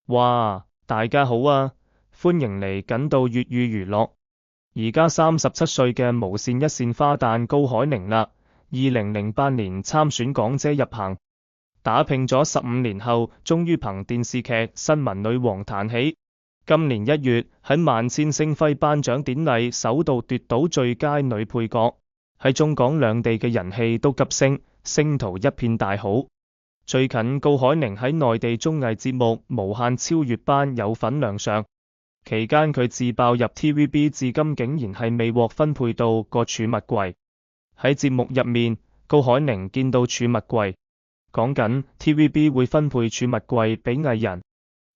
哇，大家好啊，歡迎嚟緊到粵語娛樂。而家37歲嘅無線一線花旦高海寧啦，2008年參選港姐入行，打拼咗15年後，終於憑電視劇《新聞女王》彈起。今年1月喺萬千星輝頒獎典禮首度奪到最佳女配角，喺中港兩地嘅人氣都急升，星途一片大好。最近高海寧喺內地綜藝節目《無限超越班》有份亮相，期間佢自爆入 TVB 至今竟然係未獲分配到個儲物櫃。喺節目入面，高海寧見到儲物櫃，講緊 TVB 會分配儲物櫃俾藝人，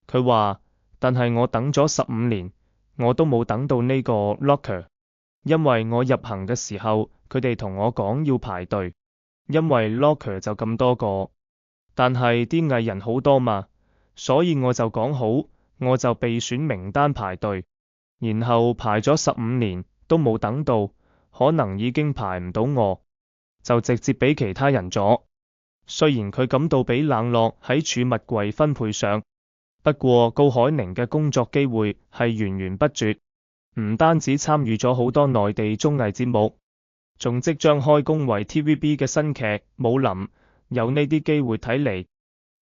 佢話：但係我等咗15年，我都冇等到呢個 locker， 因為我入行嘅時候，佢哋同我講要排隊，因為 locker 就咁多個。但係啲藝人好多嘛，所以我就講好，我就備選名單排隊，然後排咗15年都冇等到，可能已經排唔到我，就直接俾其他人咗。雖然佢感到俾冷落喺儲物櫃分配上，不過高海寧嘅工作機會係源源不絕，唔單止參與咗好多內地綜藝節目，仲即將開工為 TVB 嘅新劇《武林》。有呢啲機會睇嚟，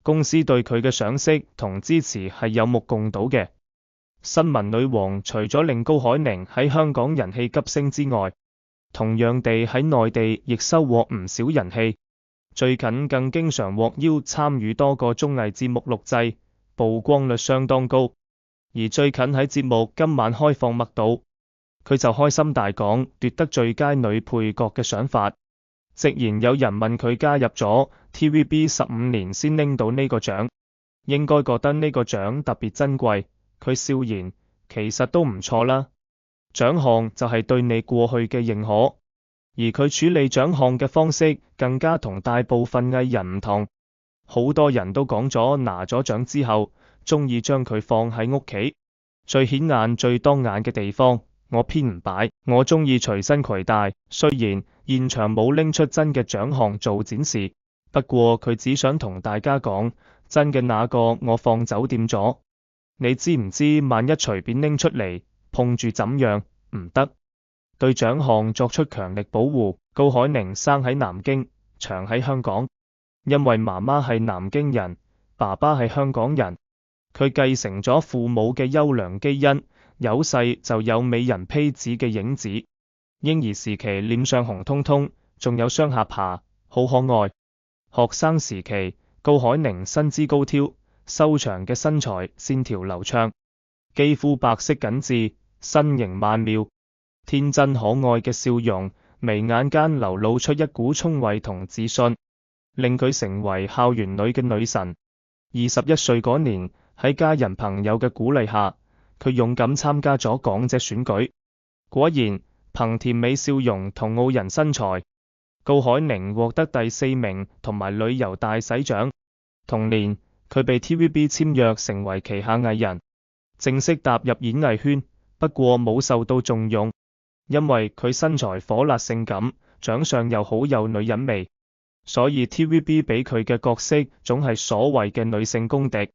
公司對佢嘅賞識同支持係有目共睹嘅。新聞女王除咗令高海寧喺香港人氣急升之外，同樣地喺內地亦收穫唔少人氣。最近更經常獲邀參與多個綜藝節目錄製，曝光率相當高。而最近喺節目《今晚開放麥島》，佢就開心大講奪得最佳女配角嘅想法。直言有人問佢加入咗 TVB 15年先拎到呢個獎，應該覺得呢個獎特別珍貴。佢笑言，其實都唔錯啦。獎項就係對你過去嘅認可，而佢處理獎項嘅方式更加同大部分藝人唔同。好多人都講咗拿咗獎之後，中意將佢放喺屋企最顯眼最當眼嘅地方。我偏唔擺，我中意隨身攜帶。雖然現場冇拎出真嘅獎項做展示，不過佢只想同大家講，真嘅那個我放酒店咗。你知唔知萬一隨便拎出嚟碰住怎樣？唔得。對獎項作出強力保護。高海寧生喺南京，長喺香港，因為媽媽係南京人，爸爸係香港人，佢繼承咗父母嘅優良基因。由細就有美人胚子嘅影子，嬰兒時期臉上紅彤彤，仲有雙下巴，好可愛。學生時期，高海寧身姿高挑，修長嘅身材線條流暢，肌膚白皙緊緻，身形曼妙，天真可愛嘅笑容，眉眼間流露出一股聰慧同自信，令佢成為校園裏嘅女神。21歲嗰年，喺家人朋友嘅鼓勵下，佢勇敢參加咗港姐選舉，果然憑甜美笑容同傲人身材，高海寧獲得第4名同埋旅遊大使獎。同年，佢被 TVB 簽約成為旗下藝人，正式踏入演藝圈。不過冇受到重用，因為佢身材火辣性感，長相又好有女人味，所以 TVB 俾佢嘅角色總係所謂嘅女性公敵。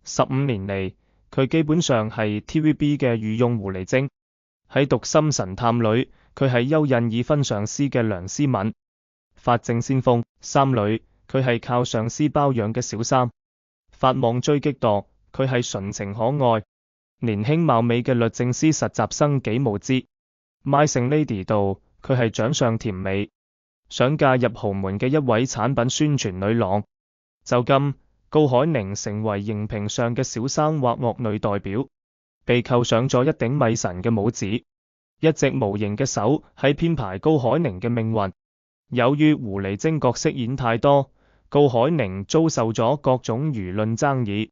15年嚟，佢基本上係 TVB 嘅御用狐狸精。喺《讀心神探》裏，佢係邱印已婚上司嘅梁思敏；《法證先鋒3》裏，佢係靠上司包養嘅小三；《法網追擊墮》，佢係純情可愛、年輕貌美嘅律政司實習生紀慕姿；《My 盛 Lady》度，佢係長相甜美、想嫁入豪門嘅一位產品宣傳女郎。就今，高海寧成為熒屏上嘅小生或惡女代表，被扣上咗一頂米神嘅帽子，一隻無形嘅手喺編排高海寧嘅命運。由於狐狸精角色演太多，高海寧遭受咗各種輿論爭議，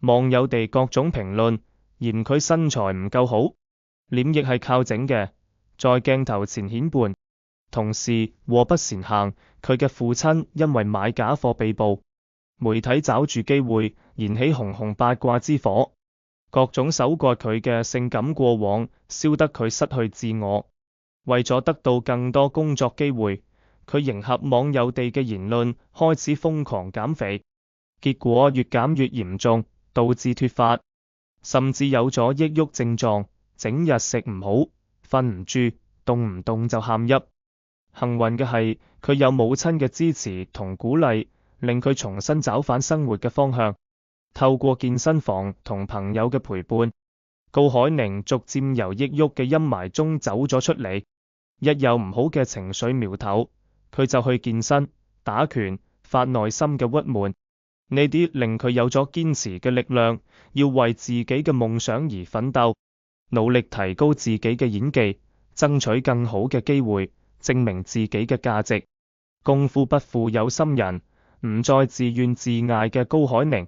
網友哋各種評論，嫌佢身材唔夠好，臉亦係靠整嘅，在鏡頭前顯胖。同時禍不單行，佢嘅父親因為買假貨被捕。媒體抓住機會燃起紅紅八卦之火，各種搜刮佢嘅性感過往，燒得佢失去自我。為咗得到更多工作機會，佢迎合網友哋嘅言論，開始瘋狂減肥，結果越減越嚴重，導致脫髮，甚至有咗抑鬱症狀，整日食唔好，瞓唔住，動唔動就喊泣。幸運嘅係，佢有母親嘅支持同鼓勵，令佢重新找返生活嘅方向。透過健身房同朋友嘅陪伴，高海寧逐漸由抑鬱嘅陰霾中走咗出嚟。一有唔好嘅情緒苗頭，佢就去健身、打拳，發內心嘅鬱悶。呢啲令佢有咗堅持嘅力量，要為自己嘅夢想而奮鬥，努力提高自己嘅演技，爭取更好嘅機會，證明自己嘅價值。功夫不負有心人，唔再自怨自艾嘅高海寧，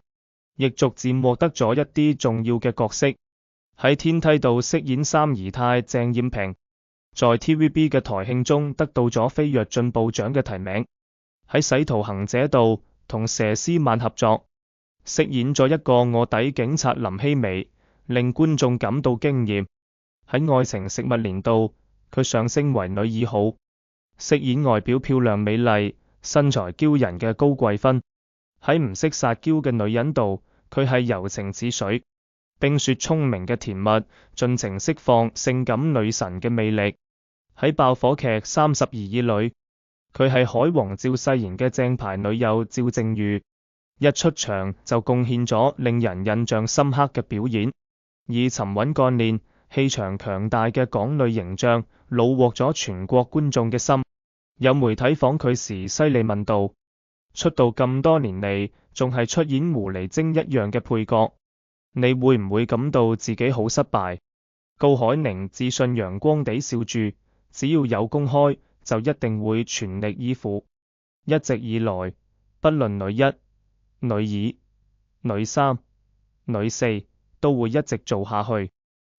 亦逐漸獲得咗一啲重要嘅角色。喺天梯度飾演三姨太鄭艷萍，在 TVB 嘅台慶中得到咗飛躍進步獎嘅提名。喺使徒行者度同佘詩曼合作，飾演咗一個臥底警察林希美，令觀眾感到驚艷。喺愛情食物連度，佢上升為女二號，飾演外表漂亮美麗、身材驕人嘅高桂芬。喺唔識撒嬌嘅女人度，佢係柔情似水、冰雪聰明嘅甜蜜，盡情釋放性感女神嘅魅力。喺爆火劇《30而已》裏，佢係海王趙世賢嘅正牌女友趙靜茹，一出場就貢獻咗令人印象深刻嘅表演，以沉穩幹練、氣場強大嘅港女形象，虜獲咗全國觀眾嘅心。有媒體訪佢時犀利問道：出道咁多年嚟，仲係出演狐狸精一樣嘅配角，你會唔會感到自己好失敗？高海寧自信陽光地笑住，只要有公開，就一定會全力以赴。一直以來，不論女一、女二、女三、女四，都會一直做下去。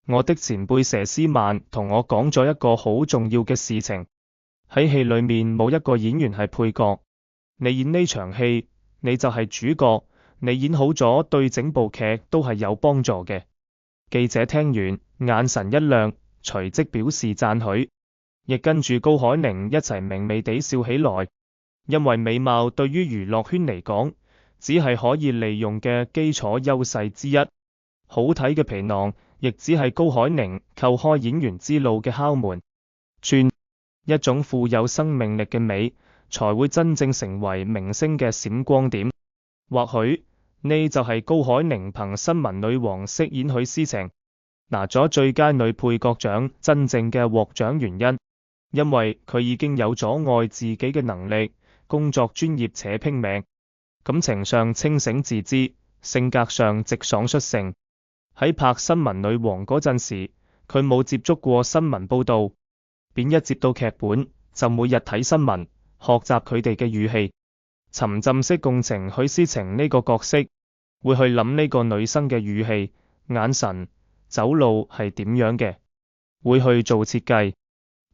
我的前輩佘詩曼同我講咗一個好重要嘅事情，喺戲裏面冇一個演員係配角，你演呢場戲，你就係主角，你演好咗對整部劇都係有幫助嘅。記者聽完，眼神一亮，隨即表示讚許，亦跟住高海寧一齊明媚地笑起來。因為美貌對於娛樂圈嚟講，只係可以利用嘅基礎優勢之一，好睇嘅皮囊亦只係高海寧叩開演員之路嘅敲門磚。一種富有生命力嘅美，才會真正成為明星嘅閃光點。或許呢就係高海寧憑新聞女王飾演許思晴，拿咗最佳女配角獎真正嘅獲獎原因，因為佢已經有咗愛自己嘅能力，工作專業且拼命，感情上清醒自知，性格上直爽率性。喺拍新聞女王嗰陣時，佢冇接觸過新聞報道，便一接到劇本就每日睇新聞，學習佢哋嘅語氣，沉浸式共情許思晴呢個角色，會去諗呢個女生嘅語氣、眼神、走路係點樣嘅，會去做設計。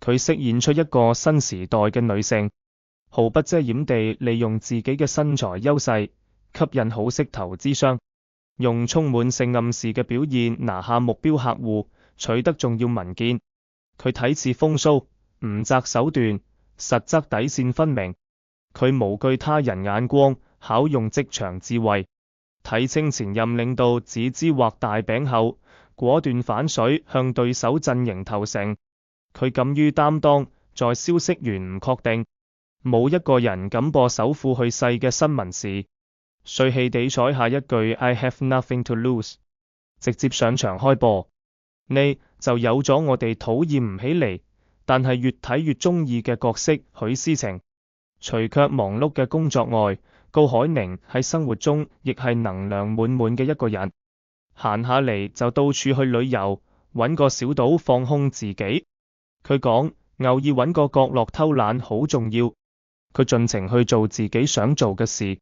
佢飾演出一個新時代嘅女性，毫不遮掩地利用自己嘅身材優勢，吸引好色投資商，用充滿性暗示嘅表現拿下目標客戶，取得重要文件。佢睇似風騷，唔擇手段，實則底線分明。佢無懼他人眼光，巧用職場智慧，睇清前任領導只知畫大餅後，果斷反水向對手陣營投誠。佢敢於擔當，在消息源唔確定，冇一個人敢播首富去世嘅新聞時，帥氣地採下一句 I have nothing to lose， 直接上場開播。呢就有咗我哋討厭唔起嚟，但係越睇越中意嘅角色許思晴。除卻忙碌嘅工作外，高海寧喺生活中亦係能量滿滿嘅一個人。閒下嚟就到處去旅遊，揾個小島放空自己。佢講，偶爾揾個角落偷懶好重要。佢盡情去做自己想做嘅事。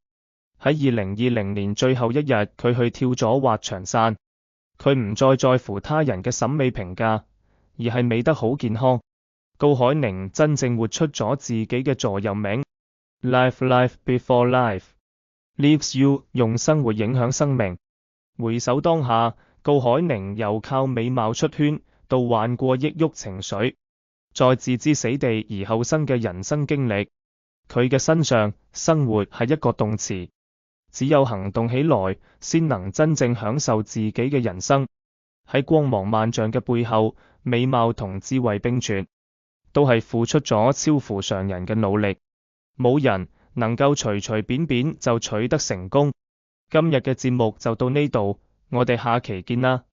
喺2020年最後一日，佢去跳咗滑翔傘。佢唔再在乎他人嘅審美評價，而係美得好健康。高海寧真正活出咗自己嘅座右銘 Life before life leaves you， 用生活影響生命。回首當下，高海寧由靠美貌出圈，到患過抑鬱情緒，再置之死地而後生嘅人生經歷，佢嘅身上生活係一個動詞。只有行動起來，先能真正享受自己嘅人生。喺光芒萬丈嘅背後，美貌同智慧並存，都係付出咗超乎常人嘅努力。冇人能夠隨隨便便就取得成功。今日嘅節目就到呢度，我哋下期見啦。